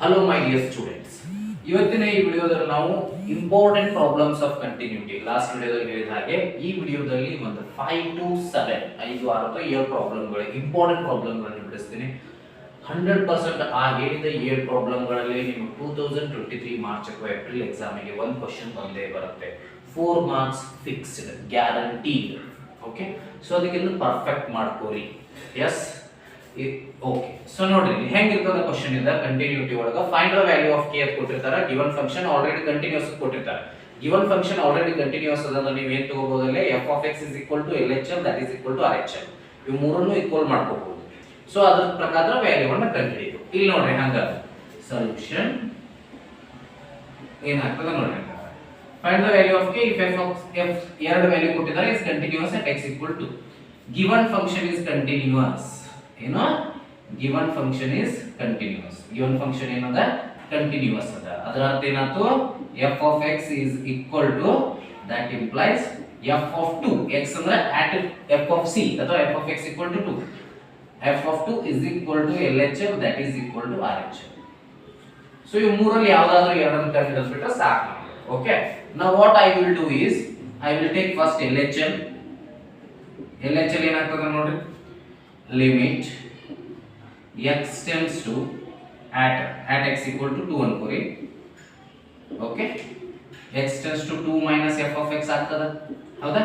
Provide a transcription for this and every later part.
Hello my dear students, ಇವತ್ತಿನ ಈ ವಿಡಿಯೋದಲ್ಲಿ ನಾವು important problems of continuity last ವಿಡಿಯೋದಲ್ಲಿ ಹೇಳಿದ ಹಾಗೆ ಈ ವಿಡಿಯೋದಲ್ಲಿ ಒಂದು 5 to 7 5 6 ಅಥವಾ 7 ಪ್ರಾಬ್ಲಮ್ಗಳು ಇಂಪಾರ್ಟೆಂಟ್ ಪ್ರಾಬ್ಲಮ್ಗಳನ್ನು ಬಿಡಿಸ್ತೀನಿ. 100% ಆ ಹೇಳಿದ 7 ಪ್ರಾಬ್ಲಮ್ಗಳಲ್ಲಿ ನಿಮಗೆ 2023 ಮಾರ್ಚ್ ಅಥವಾ ಏಪ್ರಿಲ್ ಎಕ್ಸಾಮಿಗೆ ಒಂದು ಕ್ವಶನ್ ಬಂದೇ ಬರುತ್ತೆ. 4 marks fixed guaranteed. Okay, so ಅದಕ್ಕೆಲ್ಲ ಪರ್ಫೆಕ್ಟ್ ಮಾಡ್ಕೋರಿ. Yes, okay. ಸೊ ನೋಡ್ರಿ ಹೆಂಗಿರ್ತದ ಕ್ವಶನ್ ಇಂದ ಕಂಟಿನ್ಯೂಟಿ ಒಳಗ find the value of k ಅಂತ ಕೊಟ್ಟಿರ್ತಾರೆ. ಗಿವನ್ ಫಂಕ್ಷನ್ ಆಲ್ರೆಡಿ ಕಂಟಿನ್ಯೂಸ್ ಕೊಟ್ಟಿರ್ತಾರೆ. ಗಿವನ್ ಫಂಕ್ಷನ್ ಆಲ್ರೆಡಿ ಕಂಟಿನ್ಯೂಸ್ ಅದ ನೀವು ಏನ್ ತಗೋಬಹುದಲ್ಲ, f of x is equal to LHL that is equal to RHL. ಇವು ಮೂರನ್ನು ಈಕ್ವಲ್ ಮಾಡ್ಕೋಬಹುದು. ಸೊ ಅದರ ಪ್ರಕಾರ ವ್ಯಾಲ್ಯೂವನ್ನು ಕಂಡುಹಿಡಿಯೋದು. ಇಲ್ಲಿ ನೋಡ್ರಿ ಹಂಗ ಸೊಲ್ಯೂಷನ್ ಏನಾಗ್ತದ ನೋಡ್ರಿ. Find the value of k if f of f ಎರಡು ವ್ಯಾಲ್ಯೂ ಕೊಟ್ಟಿದ್ದಾರೆ is continuous at x equal to given function is continuous. ಏನು given function is continuous. given function ಏನದ continuous ಅದ. ಅದರ ಅರ್ಥ ಏನಾಯ್ತು, f of x is equal to that implies f of 2 x ಅಂದ್ರೆ at f of c ಅಥವಾ f of x equal to 2 f of 2 is equal to LHL that is equal to RHL. So ಈ ಮೂರಲ್ಲಿ ಯಾವ್ದಾದ್ರು ಎರಡನ್ನು ಕಂಡುಹಿಡಿದ್ಬಿಟ್ರೆ ಸಾಕು. Okay, now what I will do is I will take first LHL. LHL ಏನಾಗ್ತದೆ ನೋಡ್ರಿ, limit x tends to at x equal to 2 ಅನ್ಕೋರಿ. Okay, x tends to 2 minus f of x ಆಗ್ತದ, ಹೌದಾ?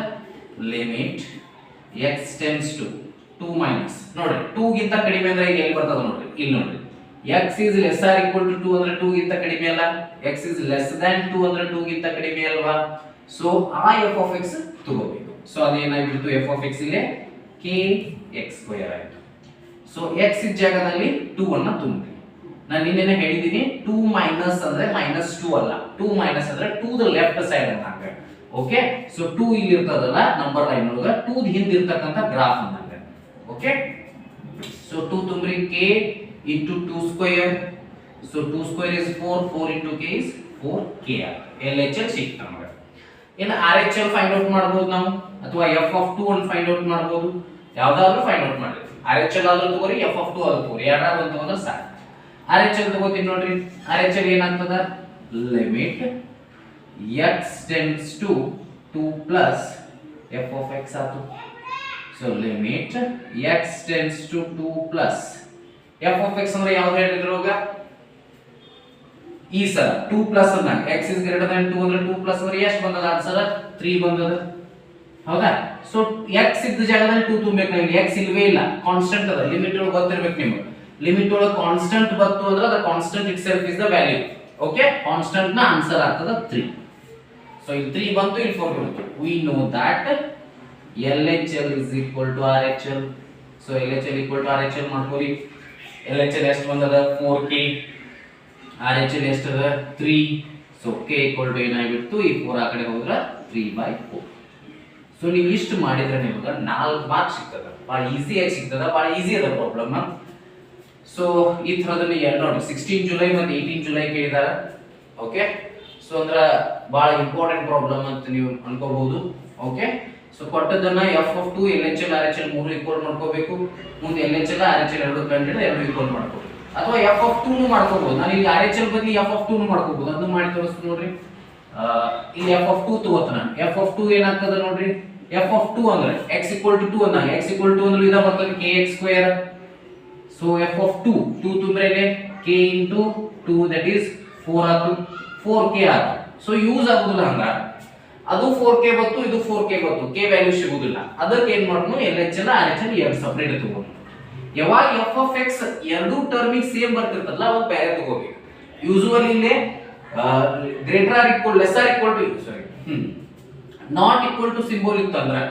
Limit x tends to 2 minus ನೋಡ್ರಿ 2 ಗಿಂತ ಕಡಿಮೆ ಅಂದ್ರೆ ಈಗ ಎಲ್ಲಿ ಬರ್ತದ ನೋಡ್ರಿ, ಇಲ್ಲಿ ನೋಡ್ರಿ x is less or equal to 2 ಅಂದ್ರೆ 2 ಗಿಂತ ಕಡಿಮೆ ಅಲ್ಲ, x is less than 2 ಅಂದ್ರೆ 2 ಗಿಂತ ಕಡಿಮೆ ಅಲ್ವಾ? ಸೊ ಆ f of x ತಗೋಬೇಕು. ಸೊ ಅದೇನಾಗಿತ್ತು, f of x ಇಲ್ಲಿ kx ಸ್ಕ್ವೇರ್ ಆಯ್ತು. ಸೊ x ಇದ್ದ ಜಾಗದಲ್ಲಿ 2 ಅನ್ನ ತುಂಬಿ. ನಾನು ನಿನ್ನೆ ಹೇಳಿದ್ದೀನಿ 2 ಮೈನಸ್ ಅಂದ್ರೆ ಮೈನಸ್ 2 ಅಲ್ಲ, 2 ಮೈನಸ್ ಅಂದ್ರೆ 2 ದ ಲೆಫ್ಟ್ ಸೈಡ್ ಅನ್ನಂಗ. ಓಕೆ, ಸೊ 2 ಇಲ್ಲಿ ಇರ್ತದಲ್ಲ ನಂಬರ್ ಲೈನ್ ಒಳಗ 2 ದ ಹಿಂದೆ ಇರ್ತಕ್ಕಂತ ಗ್ರಾಫ್ ಅನ್ನಂಗ. ಓಕೆ, ಸೊ 2 ತುಂಬ್ರಿ k into 2 square. So 2 square is 4, 4 into k is 4k. LHL ಸಿಕ್ತ ನಮಗೆ. ಇನ್ನು RHL ಫೈಂಡ್ ಔಟ್ ಮಾಡಬಹುದು ನಾವು, ಅಥವಾ f of 2 ಅನ್ನು ಫೈಂಡ್ ಔಟ್ ಮಾಡಬಹುದು. ಯಾವ್ದಾದ್ರೂ ಫೈಂಡ್ ಔಟ್ ಮಾಡಿ. RHL ಆದ್ರೂ ತಗೋರಿ, f of 2 ಆದ್ರೂ ತಗೋರಿ, ಎರಡಾದ್ರೂ ತಗೋದ್ರೆ ಸಾಕು. RHL ತಗೋತೀನಿ ನೋಡ್ರಿ. RHL ಏನಾಗ್ತದ, limit x tends to 2 plus f of x ಆತು. So limit x tends to 2 plus f of x ಅಂದ್ರೆ ಯಾವ್ದು ಹೇಳಿದ್ರು ಈಗ, ಈ ಸಲ 2 ಪ್ಲಸ್ ಅನ್ನ x is greater than 2 ಅಂದ್ರೆ 2 ಪ್ಲಸ್ ಅಂದ್ರೆ ಎಷ್ಟು ಬಂದದ ಆನ್ಸರ್, 3 ಬಂದದ, ಹೌದಾ? ಸೊ x ಇದ್ದ ಜಾಗದಲ್ಲಿ 2 ತುಂಬಬೇಕು. ನಾವು x ಇಲ್ವೇ ಇಲ್ಲ, ಕಾನ್ಸ್ಟೆಂಟ್ ಅದ. ಲಿಮಿಟ್ ಒಳಗೆ ಗೊತ್ತಿರಬೇಕು ನಿಮಗೆ, ಲಿಮಿಟ್ ಒಳಗೆ ಕಾನ್ಸ್ಟೆಂಟ್ ಬಂತು ಅಂದ್ರೆ the constant it self is the value. Okay, constant ನ ಆನ್ಸರ್ ಆಗ್ತದ 3. ಸೊ ಇಲ್ಲಿ 3 ಬಂತು, ಇಲ್ಲಿ 4 ಬಂತು. We know that LHL is equal to RHL. So LHL equal to RHL ಮಾಡ್ಕೊಳ್ಳಿ. LHL ಎಷ್ಟು ಬಂದದ, 4k. RHL ಎಷ್ಟು ಅದ, 3. ಸೊ k equal to ಏನಾಗಿಬಿಡ್ತು, ಈ 4 ಆ ಕಡೆ ಹೋದ್ರೆ 3/4. ಸೊ ನೀವು ಇಷ್ಟು ಮಾಡಿದ್ರೆ ನಿಮಗೆ 4 ಮಾರ್ಕ್ಸ್ ಸಿಗ್ತದ. ಭಾಳ ಈಸಿಯಾಗಿ ಸಿಗ್ತದ, ಭಾಳ ಈಸಿ ಅದ ಪ್ರಾಬ್ಲಮ್. ಸೊ ಈ ಥರದಲ್ಲಿ ನೋಡಿ 16 ಜುಲೈ ಮತ್ತು 18 ಜುಲೈ ಕೇಳಿದಾರ. ಓಕೆ, ಸೊ ಅಂದ್ರೆ ಭಾಳ ಇಂಪಾರ್ಟೆಂಟ್ ಪ್ರಾಬ್ಲಮ್ ಅಂತ ನೀವು ಅನ್ಕೋಬಹುದು. ಓಕೆ, ಸೊ ಕೊಟ್ಟದನ್ನ f of 2 LHL RHL ಮೂರು ಈಕ್ವಲ್ ಮಾಡ್ಕೋಬೇಕು. ಮುಂದೆ LHL RHL ಎರಡು ಕಂಡಿಡಿದ್ರೆ ಎರಡು ಈಕ್ವಲ್ ಮಾಡ್ಕೋಬೇಕು. ಅಥವಾ f of 2 ನು ಮಾಡ್ಕೋಬಹುದು. ನಾನು ಇಲ್ಲಿ RHL ಬದಲಿ f of 2 ನು ಮಾಡ್ಕೋಬಹುದು. ಅದನ್ನ ಮಾಡಿ ತೋರಿಸ್ತೀನಿ ನೋಡ್ರಿ. ಇಲ್ಲಿ f of 2 ತಗೋತಾನ. f of 2 ಏನಾಗ್ತದ ನೋಡ್ರಿ, f of 2 ಅಂದ್ರೆ x equal to 2 ಅಂದಾಗ x equal to ಅಂದ್ರೆ ಇದ ಬರ್ತದೆ kx square. So f of 2 ತುಂಬ್ರೆ k into 2 that is 4 ಆತು, 4k ಆತು. ಸೊ ಯೂಸ್ ಆಗುದಿಲ್ಲ ಹಂಗ, ಅದು 4k ಬಂತು, ಇದು 4k ಬಂತು, k ವ್ಯಾಲ್ಯೂ ಸಿಗುದಿಲ್ಲ. ಅದಕ್ಕೆ ಏನ್ ಮಾಡೋಣ, LHL RHL ಎರಡು ಸೆಪರೇಟ್ ತಗೋಣ. ಯಾವಾಗ f of x ಎರಡು ಟರ್ಮಿಗೆ ಸೇಮ್ ಬರ್ತಿರ್ತಲ್ಲ ಅವಾಗ ಬೇರೆ ತಗೋಬೇಕು. ಯೂಶುವಲಿ ಇಲ್ಲಿ greater or equal less or equal to sorry not equal to symbol ಇತ್ತು ಅಂದ್ರೆ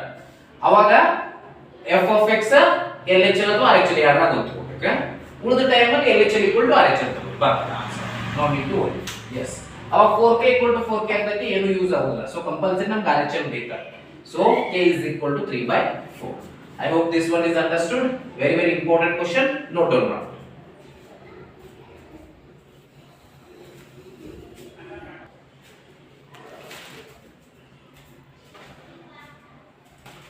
ಅವಾಗ f of x LHL ಅಥವಾ RHL ಎರಡರಾಗ ತಗೋಬೇಕು. ಉಳಿದ ಟೈಮ್ ಅಲ್ಲಿ LHL equal to RHL ತಗೋಬೇಕು. ಬರ್ತದೆ answer, no need to worry. Yes, ಅವಾಗ 4k equal to 4k ಆಗ್ತೈತಿ, ಏನು ಯೂಸ್ ಆಗೋದಿಲ್ಲ. ಸೊ ಕಂಪಲ್ಸರಿ ನಮ್ಗೆ RHL ಬೇಕು. So k is equal to 3/4. I hope this one is understood. Very very important question. Note down now.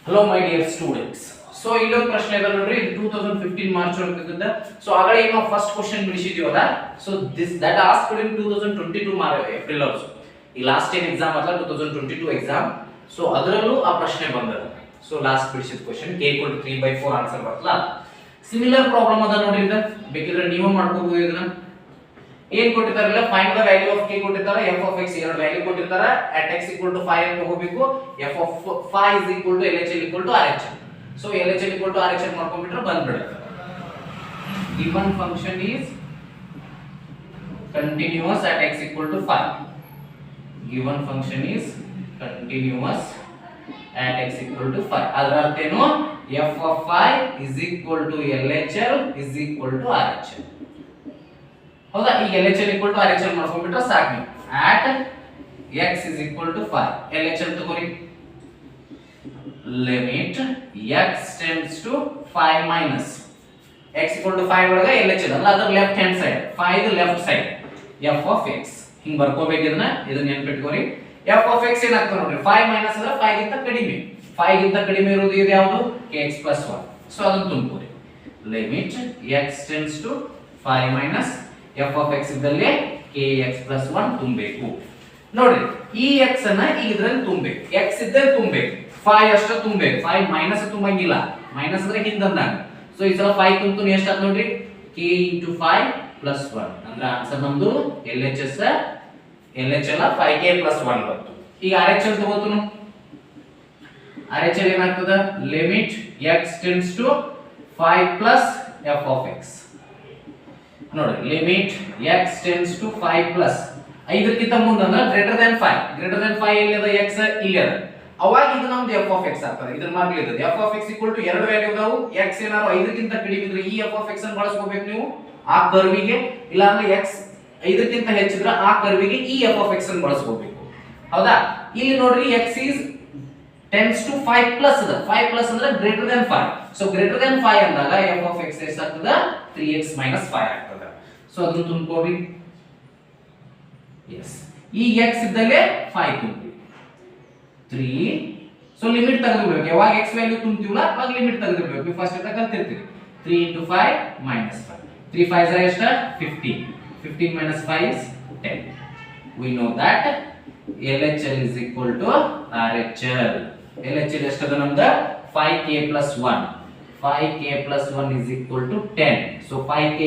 Hello my dear students. So ಇಲ್ಲೊಂದು ಪ್ರಶ್ನೆ ಇದೆ ನೋಡ್ರಿ, ಇದು 2015 ಮಾರ್ಚ್ ಒಳಗಿದ್ದ. ಸೊ ಆಗಲೇ ಏನು ಫಸ್ಟ್ ಕ್ವಶ್ಚನ್ ಬಿಡಿಸಿದೀವಲ್ಲ, so this that asked in 2022 April also. ಈ ಲಾಸ್ಟ್ ಏನ್ ಎಕ್ಸಾಮ್ ಅಲ್ಲ 2022 ಎಕ್ಸಾಮ್, ಸೊ ಅದರಲ್ಲೂ ಆ ಪ್ರಶ್ನೆ ಬಂದದ. ಸೊ ಲಾಸ್ಟ್ ಬಿಡಿಸಿದ ಕ್ವಶ್ಚನ್ k = 3/4 ಆನ್ಸರ್ ಬರ್ತಲ್ಲ. ಸಿಮಿಲರ್ ಪ್ರಾಬ್ಲಮ್ ಅದ ನೋಡ್ರಿ, ಇದು ಬೇಕಿದ್ರೆ ನೀವು ಮಾಡ್ಕೋಬಹುದು. ಇದನ್ನ ಏನ್ ಕೊಟ್ಟಿರ್ತಾರಲ್ಲ, find the value of k ಕೊಟ್ಟಿರ್ತಾರೆ, f of x ಎರಡು ವ್ಯಾಲ್ಯೂ ಕೊಟ್ಟಿರ್ತಾರೆ, at x = 5 ಅಂತ ತಗೋಬೇಕು, f of 5 = LHL = RHL. So LHL = RHL ಮಾಡ್ಕೊಂಡ್ಬಿಟ್ರೆ ಬಂದ್ಬಿಡುತ್ತೆ. given function is continuous at x = 5. given function is continuous at x = 5. ಅದರ ಅರ್ಥ ಏನು, f of 5 = LHL = RHL. ಹೌದಾ, ಈಗ LHL = RHL ಮಾಡ್ಕೊಂಡ್ಬಿಟ್ರೆ ಸಾಕು ನೀವು. at x = 5 LHL ತಗೋರಿ, limit x tends to 5 minus x = 5 ಒಳಗೆ LHL ಅಲ್ಲ, ಅದರ left hand side 5 left side f of x ಹಿಂಗ್ ಬರ್ಕೋಬೇಕು. ಇದನ್ನ ನೆನಪಿಟ್ಕೋರಿ. f of x ಏನಾಗ್ತದೆ ನೋಡ್ರಿ, 5 ಮೈನಸ್ ಅಂದ್ರೆ 5 ಗಿಂತ ಕಡಿಮೆ, 5 ಗಿಂತ ಕಡಿಮೆ ಇರೋದು ಇದು ಯಾವುದು, kx + 1. ಸೊ ಅದನ್ನ ತುಂಬಿಕೋರಿ, limit x tends to 5 minus f of x ಇದ್ದಲ್ಲಿ kx + 1 ತುಂಬಬೇಕು. ನೋಡ್ರಿ, ಈ x ಅನ್ನ ಈಗ ಇದ್ರಲ್ಲಿ ತುಂಬಬೇಕು, x ಇದ್ದಲ್ಲಿ ತುಂಬಬೇಕು, 5 ಅಷ್ಟ ತುಂಬಬೇಕು, 5 ಮೈನಸ್ ತುಂಬಂಗಿಲ್ಲ, ಮೈನಸ್ ಅಂದ್ರೆ ಹಿಂದಂದಾಗ. ಸೊ ಈ ಸಲ 5 ತುಂಬಿತು ಎಷ್ಟಾಯ್ತು ನೋಡ್ರಿ, k × 5 + 1 ಅಂದ್ರೆ ಆನ್ಸರ್ ನಮ್ದು LHS LHL 5k + 1 ಬಂತು. ಈಗ RHL ತಗೋತನು, RHL ಏನಾಗ್ತದ, limit x tends to 5 + f of x. ನೋಡಿ, limit x tends to 5 plus 5ಕ್ಕಿಂತ ಮುಂದೆ ಅಂದ್ರೆ ಗ್ರೇಟರ್ ದನ್ 5 ಎಲ್ಲಿ ಅದ, x ಇಲ್ಲಿ ಅದ, ಅವಾಗ ಇದು ನಮ್ದು f of x ಆಗ್ತದೆ. ಇದನ್ನ ಮಾಡ್ಲಿದೆ f of x = ಎರಡು ವ್ಯಾಲ್ಯೂ ಅದಾವು, x ಏನಾದ್ರು 5ಕ್ಕಿಂತ ಕಡಿಮೆ ಇದ್ರೆ ಈ f of x ಅನ್ನು ಬಳಸ್ಕೋಬೇಕು ನೀವು ಆ ಕರ್ವಿಗೆ, ಇಲ್ಲ ಅಂದ್ರೆ x 5ಕ್ಕಿಂತ ಹೆಚ್ಚಿದ್ರೆ ಆ ಕರ್ವಿಗೆ ಈ f of x ಅನ್ನು ಬಳಸ್ಕೋಬೇಕು. ಹೌದಾ, ಇಲ್ಲಿ ನೋಡ್ರಿ x is tends to 5 plus ಅದ, 5 plus ಅಂದ್ರೆ greater than 5. So greater than 5 ಅಂದಾಗ f of x ಎಷ್ಟಾಗ್ತದ, 3x - 5 ಆಗ್ತದ. ಸೊ ಅದನ್ನ ತುಂಬಿಕೋರಿ. ಎಸ್, ಈ x ಇದ್ದಲ್ಲೇ 5 ತುಂಬಿ 3. ಸೊ ಲಿಮಿಟ್ ತೆಗೆದುಬಿಡಬೇಕು, ಯಾವಾಗ x ವ್ಯಾಲ್ಯೂ ತುಂಬ್ತೀವಲ್ಲ ಅವಾಗ ಲಿಮಿಟ್ ತೆಗೆದುಬಿಡಬೇಕು. ನೀವು ಫಸ್ಟ್ ಅಂತ ಕಲ್ತಿರ್ತೀರಿ. 3 × 5 - 5. 3 5 ಎಷ್ಟು, 15. 15 - 5 is 10. We know that LHL = RHL. LHL ಎಷ್ಟದ ನಮ್ದು, 5k + 1. 5k + 1 = 10. So 5k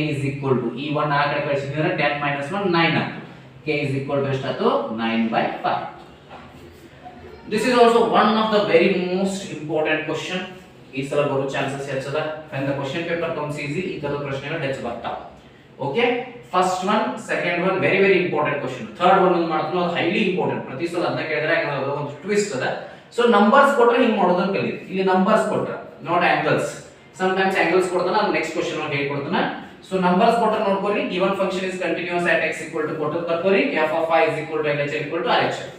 ಈ 1 ಆ ಕಡೆ ಕಳಿಸಿದ್ರೆ 10 - 1 9 ಆಯ್ತು. k ಎಷ್ಟಾಯ್ತು, 9/5. This is also one of the very most important question. ಈ ಸಲ ಬರೋ chances ಹೆಚ್ಚದ. when the question paper comes easy, ಈ ತರ ಪ್ರಶ್ನೆಗಳು ಹೆಚ್ಚು ಬರ್ತಾವ. Okay, first one, second one very very important question. Third one ಮಾಡ್ತೀನಿ, ಅದು ಹೈಲಿ ಇಂಪಾರ್ಟೆಂಟ್. ಪ್ರತಿ ಸಲ ಅದನ್ನ ಕೇಳಿದ್ರೆ ಒಂದು ಟ್ವಿಸ್ಟ್ ಅದ. ಸೊ ನಂಬರ್ಸ್ ಕೊಟ್ರೆ ಹಿಂಗ್ ಮಾಡೋದನ್ನ ಕಲಿಯಿರಿ. ಇಲ್ಲಿ ನಂಬರ್ಸ್ ಕೊಟ್ರೆ, ನಾಟ್ ಆಂಗಲ್ಸ್. ಸಮ್ಟೈಮ್ಸ್ ಆಂಗಲ್ಸ್ ಕೊಡ್ತಾನ, ನಾನು ನೆಕ್ಸ್ಟ್ ಕ್ವಶನ್ ಅಲ್ಲಿ ಹೇಳ್ಕೊಡ್ತಾನ. ಸೊ ನಂಬರ್ಸ್ ಕೊಟ್ರೆ ನೋಡ್ಕೊರಿ, given function is continuous at x = ಕೊಟ್ಟು ಬರ್ಕೋರಿ, f of y = LHL = RHL.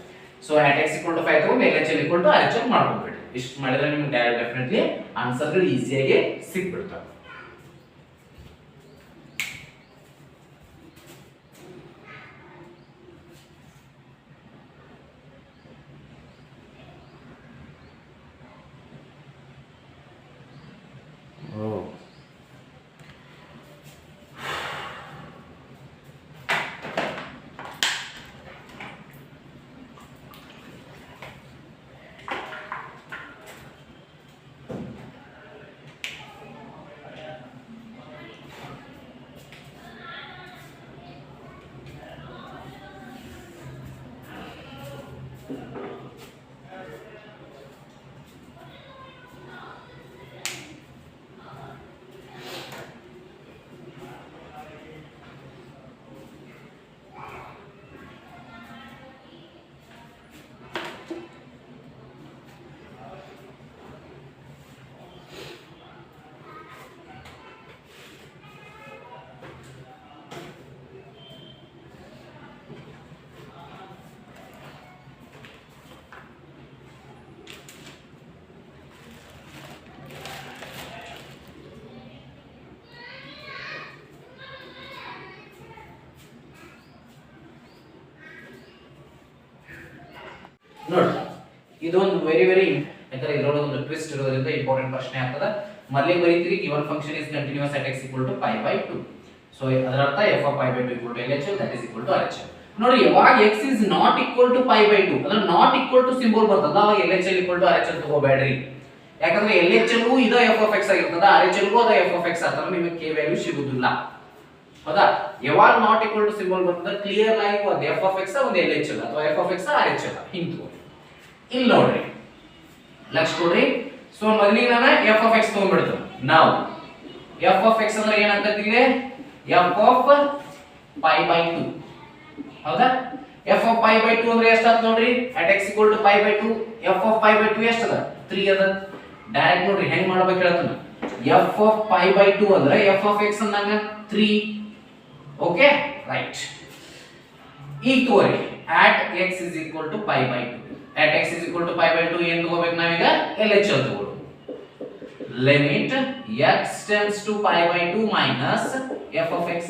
So at x = 5 ತಗೊಂಡು LHL = RHL ಮಾಡ್ಕೊಬೇಡಿ. ಇಷ್ಟು ಮಾಡಿದ್ರೆ ನಿಮ್ಗೆ ಡೆಫಿನೆಟ್ಲಿ ಆನ್ಸರ್ಗಳು ಈಸಿಯಾಗಿ ಸಿಕ್ಬಿಡ್ತವೆ. ನೋಡಿ, ಇದೊಂದು ವೆರಿ ಯಾಕಂದ್ರೆ ಇದರೊಳಗೆ ಒಂದು ಟ್ವಿಸ್ಟ್ ಇರೋದ್ರಿಂದ ಇಂಪಾರ್ಟೆಂಟ್ ಪ್ರಶ್ನೆ ಆಗ್ತದೆ. ಮೊದಲೇ ಬರೀತೀರಿ given function is continuous at x = π/2. So ಅದರ ಅರ್ಥ f of π/2 = LHL that is equal to RHL. ನೋಡಿ ಯಾವಾಗ x is not equal to π/2 ಅಂದ್ರೆ not equal to ಸಿಂಬಲ್ ಬರ್ತದ ಅವಾಗ LHL = RHL ತಗೋಬೇಡ್ರಿ. ಯಾಕಂದ್ರೆ LHL ಗೂ ಇದು f of x ಆಗಿರ್ತದ, RHL ಗೂ ಅದು f of x ಆಗ್ತದ, ನಿಮಗೆ k ವ್ಯಾಲ್ಯೂ ಸಿಗುದಿಲ್ಲ. ಹೌದಾ? ಯಾವಾಗ not equal to ಸಿಂಬಲ್ ಬರ್ತದ ಕ್ಲಿಯರ್ ಆಗಿ ಒಂದು f of x ಒಂದು LHL ಅಥವಾ f of x RHL ಹಿಂಗ್ ತಗೊಳ್ಳಿ. ಇಲ್ಲಿ ನೋಡ್ರಿ ಲಕ್ಷ ಕೊಡ್ರಿ. ಸೊ ಮೊದಲಿಗೆ ನಾನು f of x ತಗೊಂಡ್ಬಿಡ್ತೀನಿ. ನಾವು f of x ಅಂದ್ರೆ ಏನಾಗ್ತದೆ f of π/2. ಹೌದಾ? f of π/2 ಅಂದ್ರೆ ಎಷ್ಟು ಆಯ್ತು ನೋಡ್ರಿ, at x = π/2 f of π/2 ಎಷ್ಟು ಅದ 3 ಅದ. ಡೈರೆಕ್ಟ್ ನೋಡ್ರಿ ಹೆಂಗ್ ಮಾಡ್ಬೇಕು ಹೇಳ್ತೀನಿ. f of π/2 ಅಂದ್ರೆ f of x ಅಂದಾಗ 3. Okay right. ಈಗ ತಗೋರಿ at x = π/2 at x = π/2 ಏನು ತಗೋಬೇಕು ನಾವೀಗ LHL ತಗೊಳ್ಳೋಣ. Limit x tends to π/2 minus f of x.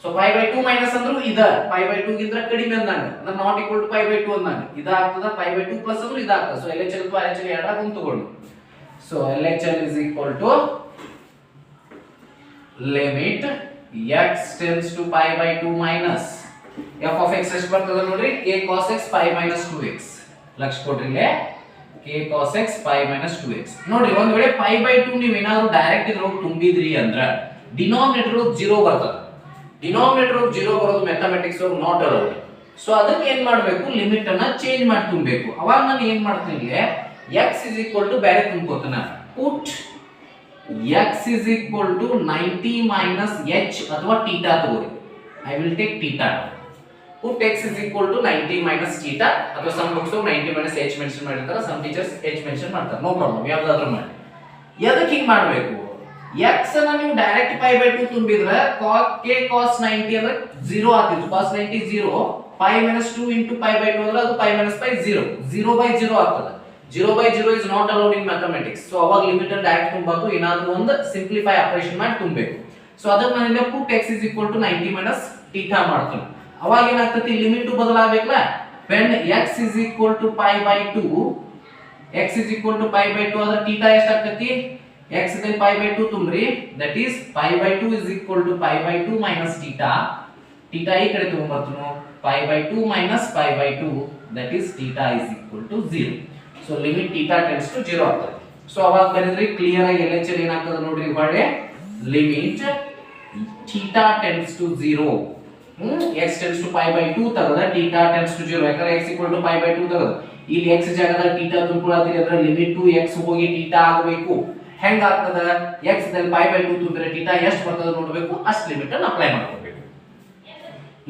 So π/2 minus ಅಂದ್ರು ಇದ π/2 ಗಿಂತ ಕಡಿಮೆ ಅಂದಂಗ ಅಂದ್ರೆ not equal to π/2 ಅಂದಂಗ ಇದ ಆಗ್ತದ, π/2 ಪ್ಲಸ್ ಅಂದ್ರು ಇದ ಆಗ್ತದ. ಸೊ LHL ಅಥವಾ RHL ಎರಡರಾಗ ಒಂದು ತಗೊಳ್ಳೋಣ. So LHL = limit x tends to π/2 minus f of x ಎಷ್ಟು ಬರ್ತದ ನೋಡ್ರಿ k cos x π - 2x. Lakh ಕೊಡ್ರಿ ಇಲ್ಲಿ k cos x π - 2x. ನೋಡ್ರಿ ಒಂದ್ ವೇಳೆ π/2 ನೀವು ಏನಾದರೂ ಡೈರೆಕ್ಟ್ ಇದ್ರೊಳಗೆ ತುಂಬಿದ್ರಿ ಅಂದ್ರ ಡಿನಾಮಿನೇಟರ್ 0 ಬರ್ತದ. ಡಿನಾಮಿನೇಟರ್ 0 ಬರೋದು ಮ್ಯಾಥಮೆಟಿಕ್ಸ್ ಒಳಗೆ ನಾಟ್ ಅಲೌಡ್. ಸೊ ಅದಕ್ಕೆ ಏನ್ ಮಾಡಬೇಕು, ಲಿಮಿಟ್ ಅನ್ನ ಚೇಂಜ್ ಮಾಡಿ ತುಂಬಬೇಕು. ಅವಾಗ ನಾನು ಏನ್ ಮಾಡ್ತೀನಿ ಇಲ್ಲಿ x = ಬೇರೆ ತುಂಬ್ಕೋತೀನಿ. ಪುಟ್ x = 90 - h ಅಥವಾ θ ತಗೋರಿ. I will take θ. put x = 90 - θ ಅಥವಾ ಸಮ್ ಬುಕ್ಸ್ 90 - h ಮೆನ್ಷನ್ ಮಾಡಿರ್ತಾರೆ, ಸಮ್ ಟೀಚರ್ಸ್ h ಮೆನ್ಷನ್ ಮಾಡ್ತಾರೆ. ನೋ ಪ್ರಾಬ್ಲಮ್, ಯಾವ್ದಾದ್ರೂ ಮಾಡಿ. ಎದಕ್ಕೆ ಹಿಂಗ್ ಮಾಡಬೇಕು, x ಅನ್ನ ನೀವು ಡೈರೆಕ್ಟ್ π/2 ತುಂಬಿದ್ರೆ k cos 90 ಅಂದ್ರೆ 0 ಆಗ್ತಿತ್ತು. cos 90 0 π - 2 * π/2 ಅಂದ್ರೆ ಅದು π - π 0 0/0 ಆಗ್ತದೆ. 0/0 is not allowed in mathematics. So ಅವಾಗ ಲಿಮಿಟ್ ಅನ್ನು ಡೈರೆಕ್ಟ್ ತುಂಬಬೇಕು, ಏನಾದರೂ ಒಂದು ಸಿಂಪ್ಲಿಫೈ ಆಪರೇಷನ್ ಮಾಡಿ ತುಂಬಬೇಕು. ಸೊ ಅದಕ್ಕೆ ನಾನು ಇಲ್ಲಿ put x = 90 - θ ಮಾಡ್ತೀನಿ. ಅವಾಗ ಏನಾಗ್ತತಿ, ಲಿಮಿಟ್ ಬದಲಾಗಬೇಕಲ್ಲ. when x = π/2 x = π/2 ಅಂದ್ರೆ θ ಎಷ್ಟು ಆಗ್ತತಿ, x ದಲ್ಲಿ π/2 ತುಂಬ್ರಿ, that is π/2 = π/2 - θ. θ ಈ ಕಡೆ ತಗೊಂಡ್ಬರ್ತೀನಿ, π/2 - π/2 that is θ = 0. So limit θ tends to 0 ಆಗ್ತದೆ. ಸೊ ಅವಾಗ ಬರೆದ್ರೆ ಕ್ಲಿಯರ್ ಆಗಿ LHL ಏನಾಗ್ತದೆ ನೋಡ್ರಿ, ಹೊಳೆ limit θ tends to 0. x tends to π/2 ತಗದ θ tends to 0. ಯಾಕಂದ್ರೆ x = π/2 ತಗದ ಇಲ್ಲಿ x ಜಾಗದಾಗ θ ತುಂಬಿಕೊಳ್ಳತ್ತೀರಿ ಅಂದ್ರೆ ಲಿಮಿಟ್ x ಹೋಗಿ θ ಆಗಬೇಕು. ಹೆಂಗ ಆಗ್ತದ, x ದಲ್ಲಿ π/2 ತುಂಬಿದ್ರೆ θ ಎಷ್ಟು ಬರ್ತದ ನೋಡಬೇಕು, ಅಷ್ಟು ಲಿಮಿಟ್ ಅನ್ನು ಅಪ್ಲೈ ಮಾಡ್ಕೋಬೇಕು.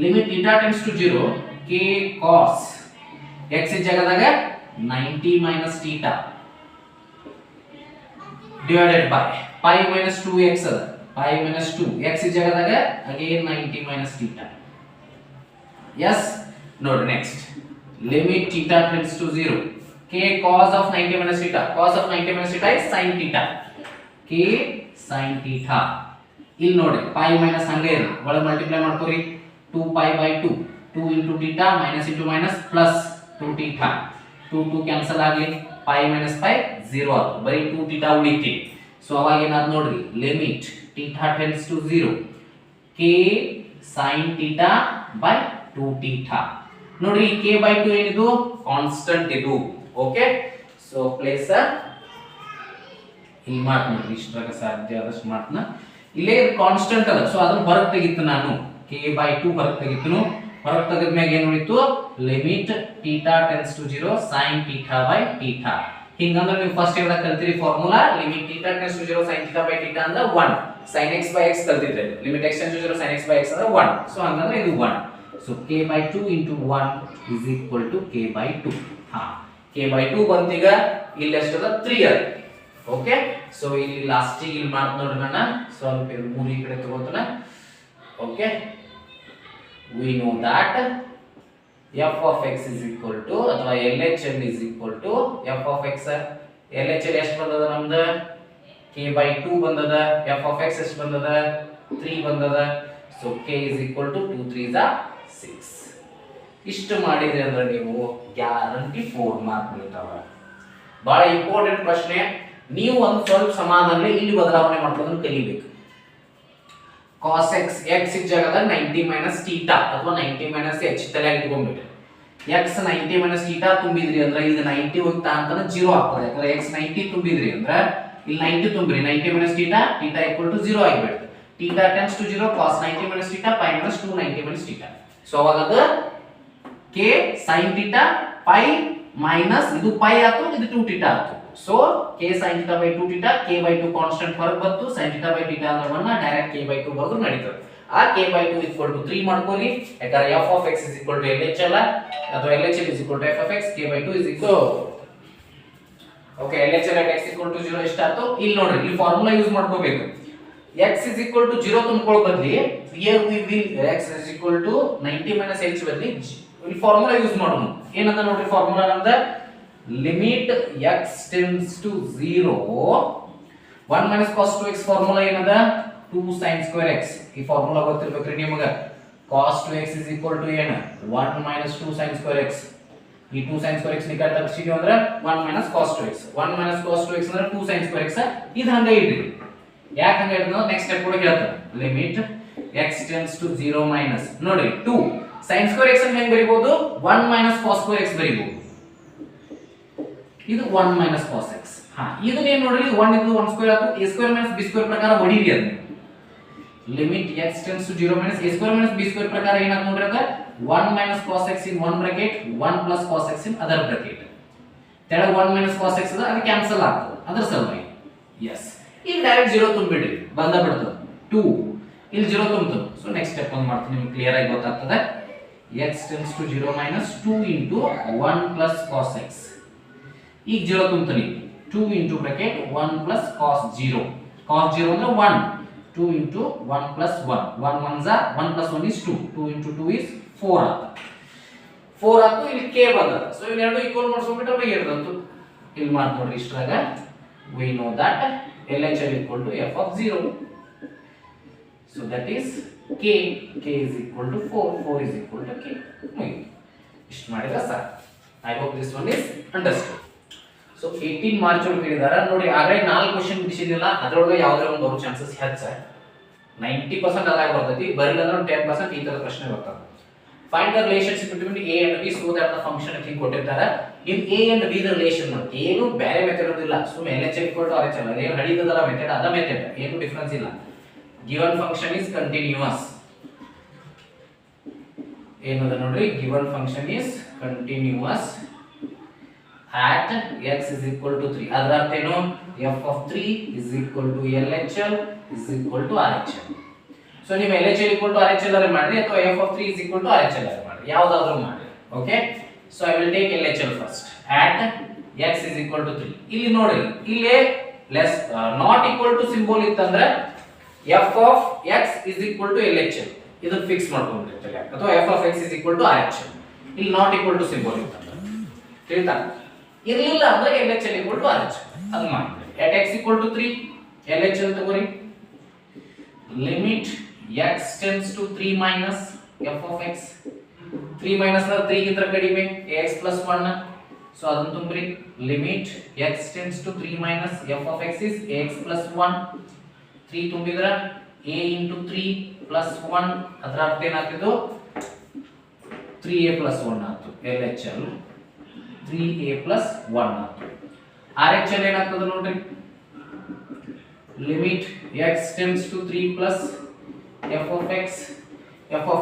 Limit θ tends to 0 k cos x ಜಾಗದಾಗ 90 - θ divided by pi - 2x ಅದ pi - 2 x ಜಾಗದಾಗ ಅಗೇನ್ 90 - θ. ಎಸ್ ನೋಡಿ next limit θ tends to 0 k cos of 90 - θ. cos of 90 - θ is sin θ. k sin θ. ಇಲ್ಲಿ ನೋಡಿ pi ಮೈನಸ್ ಹಂಗೆ ಇದೆ, ಒಳಗೆ ಮಲ್ಟಿಪ್ಲೈ ಮಾಡ್ಕೊರಿ. 2π/2 2 * θ - ಪ್ಲಸ್ 2θ 2 ಕ್ಯಾನ್ಸಲ್ ಆಗಲಿ, pi - pi 0 ಆಯ್ತು, ಬರೀ 2θ ಉಳಿತಿ. ಸೊ ಅವಾಗ ಏನಾದ್ ನೋಡ್ರಿ, limit θ tends to 0 k sin θ / 2θ. ನೋಡ್ರಿ k/2 ಏನಿದು ಕಾನ್ಸ್ಟೆಂಟ್ ಇದು. ಓಕೆ, ಸೊ ಪ್ಲೇಸ್ ಇಲ್ಲಿ ಮಾರ್ಕ್ ಮಾಡ್ರಿ, ಇಷ್ಟರಾಗ ಸಾಧ್ಯ ಆದಷ್ಟು ಮಾರ್ಕ್ನ ಇಲ್ಲೇ ಕಾನ್ಸ್ಟೆಂಟ್ ಅದ. ಸೊ ಅದನ್ನ ಹೊರಗೆ ತೆಗಿತು, ನಾನು k/2 ಹೊರಗೆ ತೆಗಿತು. ಹೊರಗೆ ತೆಗೆದ್ಮ್ಯಾಗ ಏನು ಉಳಿತು, ಲಿಮಿಟ್ θ tends to 0 sin θ / θ. ಹಿಂಗಂದ್ರೆ ನೀವು ಫಸ್ಟ್ ಇಯರ್ ದಾಗ ಕಲ್ತಿರಿ formula, limit θ tends to 0 sin θ / θ ಅಂದ್ರೆ 1, sin x/x ಕಲ್ತಿದ್ರಿ. Limit x tends to 0 sin x/x ಅಂದ್ರೆ 1. ಸೊ ಹಂಗಂದ್ರೆ ಇದು 1. So k/2 * 1 = k/2. ಹಾ, k/2 ಬಂತೀಗ. ಇಲ್ಲಿ ಎಷ್ಟದ 3 ಅದ. ಓಕೆ, ಸೊ ಇಲ್ಲಿ ಲಾಸ್ಟಿಗೆ ಇಲ್ಲಿ ಮಾರ್ಕ್ ನೋಡ್ರಿ, ನಾನು ಸ್ವಲ್ಪ ಇದು 3 ಈ ಕಡೆ ತಗೋತನ. Okay, we know that f of x ಅಥವಾ LHL f of x. LHL ಎಷ್ಟು ಬಂದದ ನಮ್ದು, k/2 ಬಂದದ. f of x ಎಷ್ಟು ಬಂದದ, 3 ಬಂದದ. So k = 2 3 6. ಇಷ್ಟು ಮಾಡಿದ್ರಿ ಅಂದ್ರೆ ನೀವು ಗ್ಯಾರಂಟಿ 4 ಮಾರ್ಕ್ ಬೀಳ್ತಾವ. ಬಹಳ ಇಂಪಾರ್ಟೆಂಟ್ ಪ್ರಶ್ನೆ. ನೀವು ಒಂದು ಸ್ವಲ್ಪ ಸಮಾಧಾನದಲ್ಲಿ ಇಲ್ಲಿ ಬದಲಾವಣೆ ಮಾಡ್ಕೊಳ್ಳೋದನ್ನ ಕಲಿಬೇಕು. cos x x ಜಾಗದ 90 ಮೈನಸ್ ಥೀಟಾ ಅಥವಾ 90 ಮೈನಸ್ h ತಲೆಯಾಗಿ ಇಟ್ಕೊಂಡ್ಬಿಟ್ರೆ x 90 ಮೈನಸ್ ಥೀಟಾ ತುಂಬಿದ್ರಿ ಅಂದ್ರೆ ಇದು 90 ಹೋಗ್ತಾ ಅಂತ 0 ಆಗ್ತದೆ. ಯಾಕಂದ್ರೆ x 90 ತುಂಬಿದ್ರಿ ಅಂದ್ರೆ ಇಲ್ಲಿ 90 ತುಂಬಿರಿ 90 minus theta theta equal to 0 ಆಗಿಬಿಡುತ್ತೆ. Theta tends to 0 cos 90 minus theta pi minus 2 90 minus theta. So ಅವಾಗ ಅದು k sin theta pi minus ಇದು pi ಆಯ್ತು, ಇದು 2 ಥೀಟಾ ಆಯ್ತು. So k sin theta by 2 theta k by 2 constant ಹೊರಗೆ ಬಂತು. sin theta by theta ಅಂದ್ರೆ direct k by 2 ಬರೋದು ನಡೀತದೆ. ಆ k by 2 3 ಮಾಡ್ಕೊಳ್ಳಿ. ಯಾಕಂದ್ರೆ f of x LHL ಅಥವಾ LHL f of x k by 2 okay LHL at x 0 ಎಷ್ಟಾಯ್ತು ಇಲ್ಲಿ ನೋಡ್ರಿ. ಇಲ್ಲಿ ಫಾರ್ಮುಲಾ ಯೂಸ್ ಮಾಡ್ಕೋಬೇಕು. x 0 ತುಂಬಿಕೊಳ್ಳೋ ಬದಲಿ here we will x 90 minus h ಬದಲಿ ಇಲ್ಲಿ ಫಾರ್ಮುಲಾ ಯೂಸ್ ಮಾಡೋಣ. ಏನಂತ ನೋಡ್ರಿ ಫಾರ್ಮುಲಾ ನಮ್ದು limit x tends to 0 1 minus cos 2x formula ಏನದ 2 sin square x. ಈ ಫಾರ್ಮುಲಾ ಗೊತ್ತಿರಬೇಕ್ರಿ ನಿಮಗೆ. cos 2x ಏನು 1 minus 2 sin square x. ಈ 2 sin square x ನಿಕಟ ತಪ್ಪಿಸಿದ್ವಿ ಅಂದ್ರೆ 1 minus cos 2x 1 minus cos 2x ಅಂದ್ರೆ 2 sin square x. ಇದು ಹಂಗೆ ಇಡ್ರಿ. ಯಾಕೆ ಹಂಗೆ ಇಡ್ನೋ ನೆಕ್ಸ್ಟ್ ಸ್ಟೆಪ್ ಕೂಡ ಹೇಳ್ತಾರೆ. limit x tends to 0 minus ನೋಡಿ 2 sin square x ಅನ್ನು ಹೆಂಗೆ ಬರಿಬಹುದು 1 minus cos square x ಬರಿಬಹುದು. ಇದು 1 minus cos x. ಇದನ್ನ ಏನು ನೋಡ್ರಿ 1 ಇದು 1 ಸ್ಕ್ವೇರ್ ಆತು. a square minus b square ಪ್ರಕಾರ ಹೊಡಿರಿ ಅದು. Limit x tends to 0 minus a square minus b square ಪ್ರಕಾರ ಏನಾಗುತ್ತೆ ನೋಡ್ರಿ ಅದು 1 minus cos x in one bracket 1 plus cos x in other bracket. ತೆಳಗೆ 1 minus cos x ಅದ ಅದು ಕ್ಯಾನ್ಸಲ್ ಆಗ್ತದೆ ಅದರ ಸಲುವಾಗಿ. ಎಸ್ ಈಗ ಡೈರೆಕ್ಟ್ 0 ತುಂಬಿಡ್ರಿ ಬಂದ ಬಿಡ್ತದೆ 2 ಇಲ್ಲಿ 0 ತುಂಬಿತು. ಸೊ ನೆಕ್ಸ್ಟ್ ಸ್ಟೆಪ್ ಒಂದು ಮಾಡ್ತೀನಿ ನಿಮಗೆ ಕ್ಲಿಯರ್ ಆಗಿ ಗೊತ್ತಾಗ್ತದೆ. x tends to 0 minus 2 into 1 plus cos x. ಈಗ 0 ತುಂಬ್ತೀನಿ 2 into bracket 1 plus cos 0. cos 0 ಅಂದ್ರೆ 1 2 into 1 plus 1 1 1 za 1 plus 1 is 2 2 into 2 is 4 ಆತ 4 ಆತು. ಇಲ್ಲಿ k ಬಂದದ. ಸೊ ಇವೆರಡು ಈಕ್ವಲ್ ಮಾಡ್ಸ್ಕೊಂಡ್ಬಿಟ್ರೆ ಬಗೆಹರಿದಂತು. ಇಲ್ಲಿ ಮಾಡಿ ನೋಡ್ರಿ ಇಷ್ಟರಾಗ we know that LHL equal to f of 0. so that is k is equal to 4 is equal to k. ಇಷ್ಟು ಮಾಡಿದ್ರೆ ಸಾಕು. I hope this one is understood. So 18 March ಒಳಗೆ ಹೇಳಿದಾರ ನೋಡಿ. ಆಗಲೇ 4 ಕ್ವೆಶ್ಚನ್ ಬಿಡಿಸಿದಿಲ್ಲ, ಅದರೊಳಗೆ ಯಾವುದೇ ಒಂದು ಬರೋ ಚಾನ್ಸಸ್ ಹೆಚ್ಚ 90% ಅದಾಗ ಬರ್ತೈತಿ. ಬರಲಿಲ್ಲ ಅಂದ್ರೆ 10% ಈ ತರ ಪ್ರಶ್ನೆ ಬರ್ತದೆ. Find the relationship between a and b so that the function ಅಂತ ಕೊಟ್ಟಿರ್ತಾರೆ. ಇನ್ a and b the relation ನೋಡಿ ಏನು ಬೇರೆ ಮೆಥಡ್ ಇರೋದಿಲ್ಲ. ಸುಮ್ಮನೆ LHL equal to RHL ಏನು ಹಳಿದದಲ್ಲ ಮೆಥಡ್ ಅದ ಮೆಥಡ್ ಏನು ಡಿಫರೆನ್ಸ್ ಇಲ್ಲ. ಗಿವನ್ ಫಂಕ್ಷನ್ ಇಸ್ ಕಂಟಿನ್ಯೂಯಸ್ ಏನದ ನೋಡ್ರಿ. Given function is continuous at x is equal to 3. ಅದರ ಅರ್ಥ ಏನು f of 3 is equal to LHL is equal to RHL. So ನೀವು LHL equal to RHL ಅರೆ ಮಾಡ್ರಿ ಅಥವಾ f of 3 is equal to RHL ಅರೆ ಮಾಡ್ರಿ, ಯಾವುದಾದರೂ ಮಾಡ್ರಿ. Okay so I will take LHL first. at x is equal to 3 ಇಲ್ಲಿ ನೋಡಿ ಇಲ್ಲಿ less not equal to symbol ಇತ್ತಂದ್ರೆ f of x is equal to LHL ಇದನ್ನ ಫಿಕ್ಸ್ ಮಾಡ್ಕೊಂಡಿರ್ತೀವಿ. ಅಥವಾ f of x is equal to RHL ಇಲ್ಲಿ not equal to symbol ಇತ್ತಂದ್ರೆ ತಿಳಿತಾ ಇರಲಿಲ್ಲ ಅಂದ್ರೆ LHL equal to RHL ಅದು ಮಾಡ್ತೀವಿ. at x equal to 3 LHL ತಗೋರಿ. Limit x tends to 3 minus f of x 3 minus ಅಂದ್ರೆ 3 ಗಿಂತ ಕಡಿಮೆ ax plus 1 ಸೊ ಅದನ್ನ ತುಂಬ್ರಿ. Limit x tends to 3 minus f of x is ax plus 1 3 ತುಂಬಿದ್ರ a into 3 plus 1 ಅದರ ಅರ್ಥ ಏನಾಗ್ತಿದ್ದು 3a plus 1 ಆಯ್ತು. LHL 3a plus 1 ಆಯ್ತು. RHL ಏನಾಗ್ತದೆ ನೋಡ್ರಿ. Limit x tends to 3 plus f of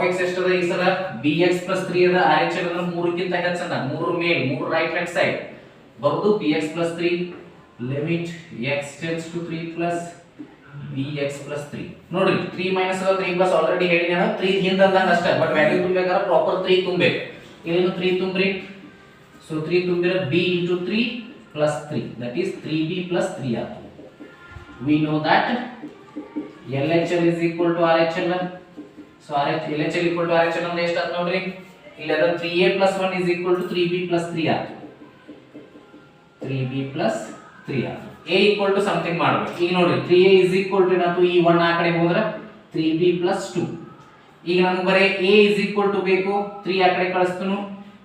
x ಎಷ್ಟದ ಈ ಸಲ bx plus 3 ಅದ. RHL ಅಂದ್ರೆ 3 ಗಿಂತ ಹೆಚ್ಚನ 3 ಮೇಲ್ 3 ರೈಟ್ ಹ್ಯಾಂಡ್ ಸೈಡ್ ಬರೋದು bx plus 3. Limit x tends to 3 plus bx plus 3 ನೋಡ್ರಿ 3 minus 3 plus ಆಲ್ರೆಡಿ ಹೇಳಿನಿ ನಾನು 3 ಹಿಂದೆ ಅಂದಂಗ ಅಷ್ಟೇ. ಬಟ್ ವ್ಯಾಲ್ಯೂ ತುಂಬಬೇಕಾದ್ರೆ ಪ್ರಾಪರ್ 3 ತುಂಬಬೇಕು. ಇಲ್ಲಿನೂ 3 ತುಂಬ್ರಿ. ಸೊ 3 ತುಂಬಿದ್ರೆ b into 3 plus 3 that is 3b plus 3 ಆಯ್ತು. we know that LHL is equal to RHL. so LHL equal to RHL ಅಂದ್ರೆ ಎಷ್ಟು ಆಯ್ತು ನೋಡ್ರಿ. ಇಲ್ಲಿ ಅದ 3a plus 1 is equal to 3b plus 3 ಆಯ್ತು. 3b plus 3 ಆಯ್ತು. a equal to something ಮಾಡಬೇಕು. ಈಗ ನೋಡ್ರಿ 3a is equal to ಏನಾಯ್ತು ಈ 1 ಆ ಕಡೆ ಹೋದ್ರೆ 3b plus 2. ಈಗ ನನಗೆ ಬರೀ a is equal to ಬೇಕು 3 ಆ ಕಡೆ ಕಳಿಸ್ತನು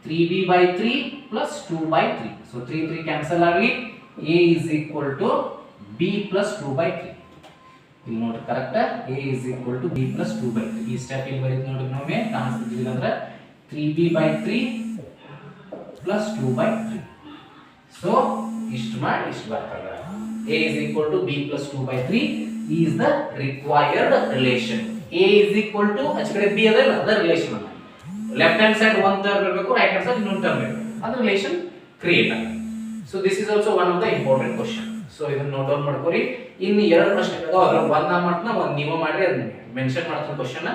3b/3 plus 2/3 so 3 3 ಕ್ಯಾನ್ಸಲ್ ಆಗಲಿ a is equal to b plus 2/3 ಇಲ್ಲಿ ನೋಡಿ correct a is equal to b plus 2/3 ಈ ಸ್ಟೆಪ್ ಇಲ್ಲಿ ಬರೀತು ನೋಡಿ ನಮಗೆ ಕಾಣಿಸ್ತಿದ್ದಿಲ್ಲ ಅಂದ್ರೆ 3b/3 plus 2/3 so ಇಷ್ಟು ಮಾಡಿ ಇಷ್ಟು ಬರ್ತದೆ a is equal to b plus 2/3 is the required relation a is equal to ಅಚ್ಚ ಕಡೆ b ಅದಲ್ಲ ಅದರ ರಿಲೇಷನ್ ಅಲ್ಲ ಲೆಫ್ಟ್ ಹ್ಯಾಂಡ್ ಸೈಡ್ ಒಂದು ಟರ್ಮ್ ಇರಬೇಕು ರೈಟ್ ಹ್ಯಾಂಡ್ ಸೈಡ್ ಇನ್ನೊಂದು ಟರ್ಮ್ ಇರಬೇಕು ಅದರ ರಿಲೇಷನ್ ಕ್ರಿಯೇಟ್ ಆಗುತ್ತೆ so this is also one of the important question so ಇದನ್ನ ನೋಟ್ ಡೌನ್ ಮಾಡ್ಕೊರಿ ಇನ್ನು ಎರಡು ಪ್ರಶ್ನೆ ಅದ್ರ ಒಂದ ಮಾಡ್ತನ ಒಂದು ನೀವು ಮಾಡ್ರಿ ಅದನ್ನ ಮೆನ್ಷನ್ ಮಾಡ್ತೀನಿ ಕ್ವೆಶ್ಚನ್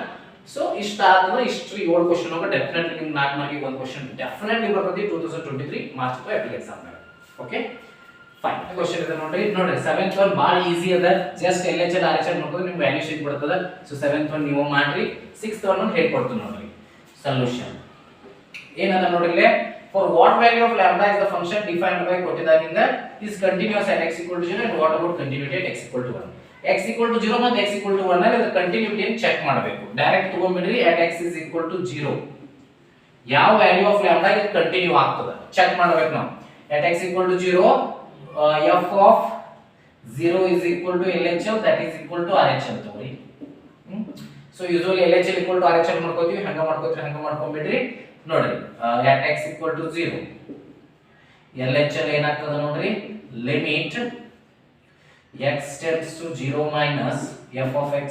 ಸೊ ಇಷ್ಟ ಆದ್ರೆ ಇಷ್ಟು 7 ಕ್ವೆಶ್ಚನ್ ಹೋಗ ಡೆಫಿನೆಟ್ಲಿ ನಿಮಗೆ 4 ಮಾರ್ಕಿಗೆ ಒಂದು ಕ್ವೆಶ್ಚನ್ ಡೆಫಿನೆಟ್ಲಿ ಬರ್ತದೆ 2023 ಮಾರ್ಚ್ ಏಪ್ರಿಲ್ ಎಕ್ಸಾಮ್ ದಾಗ ಓಕೆ ಫೈನ್ ಕ್ವೆಶ್ಚನ್ ಇದೆ ನೋಡ್ರಿ 7th ಒನ್ ಭಾಳ ಈಜಿ ಅದ ಜಸ್ಟ್ LHL RHL ಮಾಡ್ಕೊಂಡ್ರೆ ನಿಮಗೆ ವ್ಯಾಲ್ಯೂ ಶೀಟ್ ಬರ್ತದೆ ಸೊ 7th ಒನ್ ನೀವು ಮಾಡ್ರಿ 6th ಒನ್ ಹೇಳ್ಕೊಡ್ತೀನಿ ನೋಡ್ರಿ ಸೊಲ್ಯೂಷನ್ ಏನದ ನೋಡ್ರಿ for what value of lambda is the function defined by ಕೊಟ್ಟಿದ್ದಾಗಿಂದ is continuous at x equal to 0 and what about continuity at x equal to 1 x equal to 0 ಮತ್ತು x equal to 1 ನಲ್ಲಿ ಅದರ continuity ಅನ್ನು check ಮಾಡಬೇಕು direct ತಗೊಂಡ್ಬಿಡ್ರಿ at x is equal to 0 ಯಾವ value of lambda ಇದು continue ಆಗ್ತದೆ check ಮಾಡಬೇಕು ನಾವು at x equal to 0 f of 0 is equal to LHL that is equal to RHL ತಗೊಳ್ಳಿ so usually LHL equal to RHL ಮಾಡ್ಕೊತೀವಿ ಹಂಗ ಮಾಡ್ಕೊಂಡ್ಬಿಡ್ರಿ ನೋಡ್ರಿ at x equal to 0 LHL ಏನಾಗ್ತದ ನೋಡ್ರಿ limit x tends to 0 minus f of x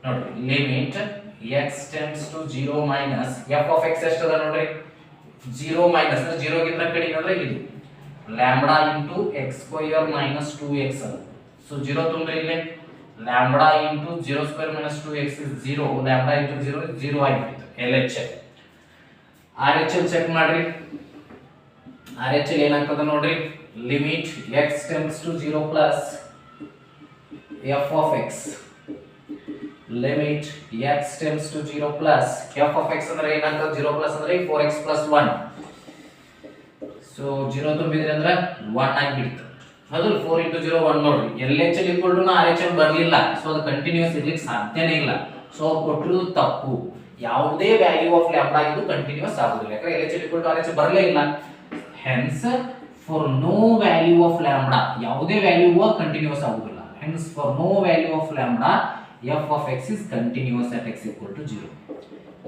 ನೋಡ್ರಿ limit x tends to 0 minus f of x ಎಷ್ಟದ ನೋಡ್ರಿ 0 minus 0 ಗಿಂತ ಕಡಿಮೆ ಅಂದ್ರೆ ಇದು lambda into x square minus 2x so 0 ತುಂಬ್ರಿ ಇಲ್ಲಿ lambda into 0 square minus 2x is 0 lambda into 0 is 0 ಆಗಿಬಿಡ್ತು LHL RHL check ಮಾಡ್ರಿ RHL ಏನಾಗ್ತದ ನೋಡ್ರಿ limit x tends to 0 plus f of x limit x tends to 0 plus f of x ಅಂದ್ರೆ ಏನಾಗ್ತದ 0 plus ಅಂದ್ರೆ 4x plus 1 so 0 ತುಂಬಿದ್ರೆ ಅಂದ್ರೆ 1 ಆಗಿಬಿಡ್ತು ಹೌದು 4 into 0 1 ನೋಡ್ರಿ LHL equal to RHL ಬರಲಿಲ್ಲ ಸೊ ಅದು ಕಂಟಿನ್ಯೂಸ್ ಇರ್ಲಿಕ್ಕೆ ಸಾಧ್ಯನೇ ಇಲ್ಲ ಸೊ ಕೊಟ್ಟಿರೋದು ತಪ್ಪು ಯಾವುದೇ ವ್ಯಾಲ್ಯೂ ಆಫ್ ಲ್ಯಾಂಬ್ಡಾ ಇದು ಕಂಟಿನ್ಯೂಸ್ ಆಗುದಿಲ್ಲ ಯಾಕಂದ್ರೆ LHL equal to RHL ಬರಲೇ ಇಲ್ಲ hence for no value of lambda ಯಾವುದೇ ವ್ಯಾಲ್ಯೂ ಕಂಟಿನ್ಯೂಸ್ ಆಗುದಿಲ್ಲ hence for no value of lambda f of x is continuous at x equal to 0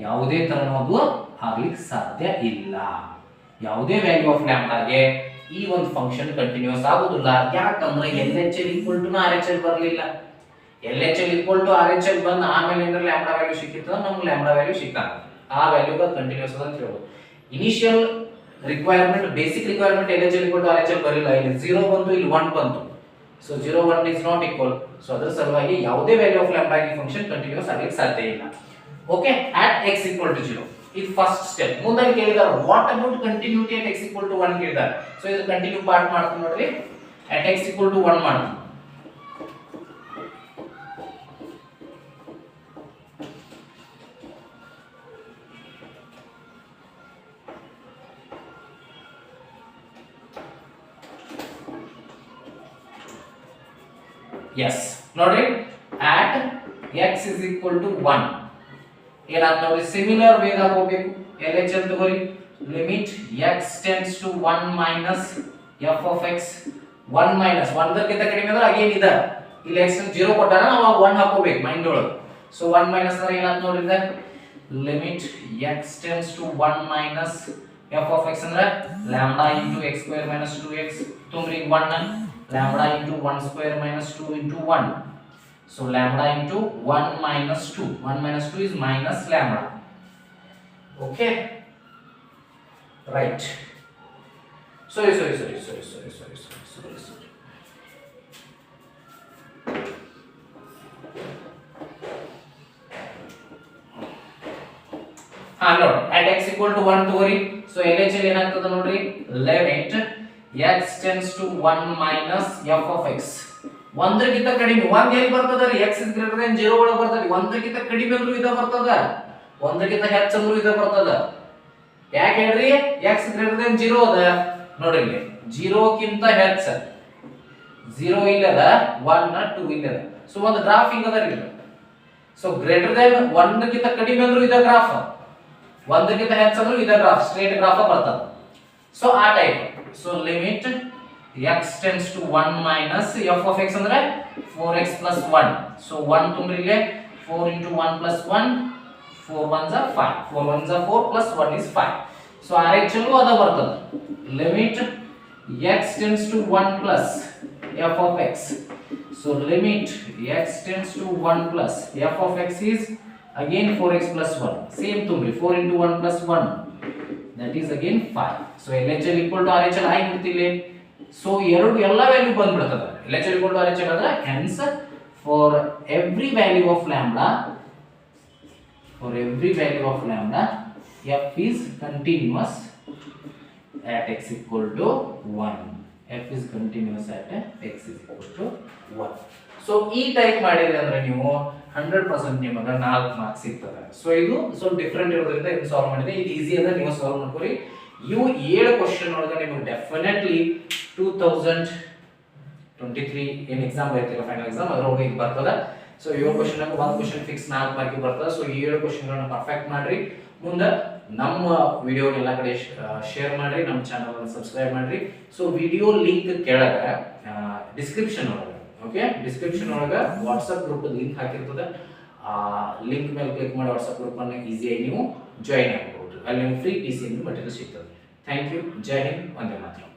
ಯಾವುದೇ ತರನದು ಆಗ್ಲಿಕ್ಕೆ ಸಾಧ್ಯ ಇಲ್ಲ ಯಾವುದೇ ವ್ಯಾಲ್ಯೂ ಆಫ್ ಲ್ಯಾಂಬ್ಡಾಗೆ ಈ ಒಂದು ಫಂಕ್ಷನ್ ಕಂಟಿನ್ಯೂಸ್ ಆಗುದಿಲ್ಲ ಯಾಕಂದ್ರೆ LHL equal to RHL ಬರಲಿಲ್ಲ LHL equal to RHL ಬಂದ ಆಮೇಲೆ ಏನಾರ ಲ್ಯಾಂಬ್ಡಾ ವ್ಯಾಲ್ಯೂ ಸಿಕ್ಕಿರ್ತದ ನಮಗೆ ಲ್ಯಾಂಬ್ಡಾ ವ್ಯಾಲ್ಯೂ ಸಿಕ್ಕಾಗ ಆ ವ್ಯಾಲ್ಯೂಗೆ ಕಂಟಿನ್ಯೂಸ್ ಅಂತ ಹೇಳ್ಬೋದು initial requirement basic requirement LHL equal to RHL ಬರಲಿಲ್ಲ ಇಲ್ಲಿ 0 ಬಂತು ಇಲ್ಲಿ 1 ಬಂತು so 0 1 is not equal so ಅದರ ಸಲುವಾಗಿ ಯಾವುದೇ ವ್ಯಾಲ್ಯೂ ಆಫ್ ಲ್ಯಾಂಬ್ಡಾ ಈ ಫಂಕ್ಷನ್ ಕಂಟಿನ್ಯೂಸ್ ಆಗಲಿಕ್ಕೆ ಸಾಧ್ಯ ಇಲ್ಲ okay at x equal to 0 ಇದು ಫಸ್ಟ್ ಸ್ಟೆಪ್ ಮುಂದೆ ಕೇಳಿದಾರೆ what about continuity at x equal to 1 ಕೇಳಿದಾರೆ ಸೊ ಇದು ಕಂಟಿನ್ಯೂ ಪಾರ್ಟ್ ಮಾಡ್ತೀನಿ ನೋಡ್ರಿ at x equal to 1 ಮಾಡ್ತೀನಿ yes ನೋಡ್ರಿ at x is equal to 1 ಏನಾಗ್ತದೆ ನೋಡಿ ಸಿಮಿಲರ್ ವೇ ದಾಗ ಹೋಗಬೇಕು LHL ತಗೋರಿ limit x tends to 1 minus f of x 1 minus 1 ದಕ್ಕಿಂತ ಕಡಿಮೆ ಅಂದ್ರೆ ಅಗೇನ್ ಇದೆ ಇಲ್ಲಿ x 0 ಕೊಟ್ಟಾರ ನಾವು 1 ಹಾಕೋಬೇಕು ಮೈಂಡ್ ಒಳಗೆ ಸೊ 1 minus ಅಂದ್ರೆ ಏನಾಗ್ತದೆ ನೋಡ್ರಿ limit x tends to 1 minus f of x ಅಂದ್ರೆ lambda into x square minus 2x ತುಂಬ್ರಿ 1 lambda into 1 square minus 2 into 1 so lambda into 1 minus 2 1 minus 2 is minus lambda okay right sorry ನೋಡ್ at x equal to 1 ತಗೋರಿ so LHL ಏನಾಗ್ತದ ನೋಡ್ರಿ limit x tends to 1 minus f of x ಒಂದಕ್ಕಿಂತ ಕಡಿಮೆ ಒಂದ್ ಎಲ್ಲಿ ಬರ್ತದ ರೀ x is greater than 0 ಒಳಗೆ ಬರ್ತದೆ ಒಂದಕ್ಕಿಂತ ಕಡಿಮೆ ಅಂದ್ರೂ ಇದ ಬರ್ತದ ಒಂದಕ್ಕಿಂತ ಹೆಚ್ಚು ಅಂದ್ರೂ ಇದ ಬರ್ತದ ಯಾಕೆ ಹೇಳ್ರಿ x greater than 0 ಅದ ನೋಡ್ರಿ ಇಲ್ಲಿ 0 ಕಿಂತ ಹೆಚ್ಚು 0 ಇಲ್ಲ ಅದ 1 2 ಇಲ್ಲ ಅದ ಸೊ ಒಂದು ಗ್ರಾಫ್ ಹಿಂಗ ಅದ ರೀ ಸೊ ಗ್ರೇಟರ್ ದೆನ್ 1 ಗಿಂತ ಕಡಿಮೆ ಅಂದ್ರೂ ಇದ ಗ್ರಾಫ್, 1 ಗಿಂತ ಹೆಚ್ಚಂದ್ರೂ ಇದ ಗ್ರಾಫ್ ಸ್ಟ್ರೇಟ್ ಗ್ರಾಫ್ ಬರ್ತದ. ಸೊ ಆ type. So limit x tends to 1 minus f of x ಅಂದ್ರೆ 4x plus 1. ಸೊ 1 ತುಂಬ್ರಿ ಇಲ್ಲಿ 4 into 1 plus 1, 4 ones are 5, 4 ones are 4 plus 1 is 5. So RH ಅಲ್ಲೂ ಅದ ಬರ್ತದ. Limit x tends to 1 plus f of x. So limit x tends to 1 plus f of x is again 4x plus 1. Same ತುಂಬ್ರಿ 4 into 1 plus 1, that is again 5. So LHL equal to RHL ಆಗಿರ್ತಿಲ್ಲಿ. So ಎರಡು ಎಲ್ಲ value ಬಂದ್ಬಿಡ್ತದೆ. LHL equal to RHL ಅಂದ್ರೆ hence for every value of lambda f is continuous at x equal to 1. f is continuous at x is equal to 1. So ಈ type ಮಾಡಿದ್ರೆ ಅಂದ್ರೆ ನೀವು 100% ನಿಮಗೆ 4 ಮಾರ್ಕ್ಸ್ ಸಿಗ್ತದೆ. ಸೊ ಇದು ಸ್ವಲ್ಪ ಡಿಫರೆಂಟ್ ಇರೋದ್ರಿಂದ ಇದು ಸಾಲ್ವ್ ಮಾಡಿದೆ. ಇದು ಈಸಿ ಅದ, ನೀವು ಸಾಲ್ವ್ ಮಾಡ್ಕೊರಿ. ಇವು 7 ಕ್ವೆಶ್ಚನ್ ಒಳಗೆ ನಿಮಗೆ ಡೆಫಿನೆಟ್ಲಿ 2023 ಏನ್ ಎಕ್ಸಾಮ್ ಬರ್ತಲ್ಲ ಫೈನಲ್ ಎಕ್ಸಾಮ್ ಅದರೊಳಗೆ ಇದು ಬರ್ತದೆ. ಸೊ 7 ಕ್ವೆಶ್ಚನ್ ಆಗ 1 ಕ್ವೆಶ್ಚನ್ ಫಿಕ್ಸ್ 4 ಮಾರ್ಕ್ ಬರ್ತದೆ. ಸೊ ಈ 7 ಕ್ವೆಶ್ಚನ್ ಗಳನ್ನ ಪರ್ಫೆಕ್ಟ್ ಮಾಡ್ರಿ. ಮುಂದೆ ನಮ್ಮ ವಿಡಿಯೋ ಎಲ್ಲ ಕಡೆ ಶೇರ್ ಮಾಡ್ರಿ, ನಮ್ಮ ಚಾನಲ್ ಅನ್ನು ಸಬ್ಸ್ಕ್ರೈಬ್ ಮಾಡ್ರಿ. ಸೊ ವಿಡಿಯೋ ಲಿಂಕ್ ಕೆಳಗೆ ಡಿಸ್ಕ್ರಿಪ್ಷನ್ ಒಳಗೆ, ಓಕೆ, ಡಿಸ್ಕ್ರಿಪ್ಷನ್ ಒಳಗೆ ವಾಟ್ಸ್ಆಪ್ ಗ್ರೂಪ್ ಲಿಂಕ್ ಹಾಕಿರ್ತದೆ. ಆ ಲಿಂಕ್ ಮೇಲೆ ಕ್ಲಿಕ್ ಮಾಡಿ ವಾಟ್ಸ್ಆಪ್ ಗ್ರೂಪ್ ಅನ್ನು ಈಸಿಯಾಗಿ ನೀವು ಜಾಯಿನ್ ಆಗಬಹುದು. ಅಲ್ಲಿ ನಿಮಗೆ ಫ್ರೀ PC ಮಟೀರಿಯಲ್ ಸಿಗ್ತದೆ. Thank you. ಜೈ ಹಿಂದ್, ವಂದೇ ಮಾತರಂ.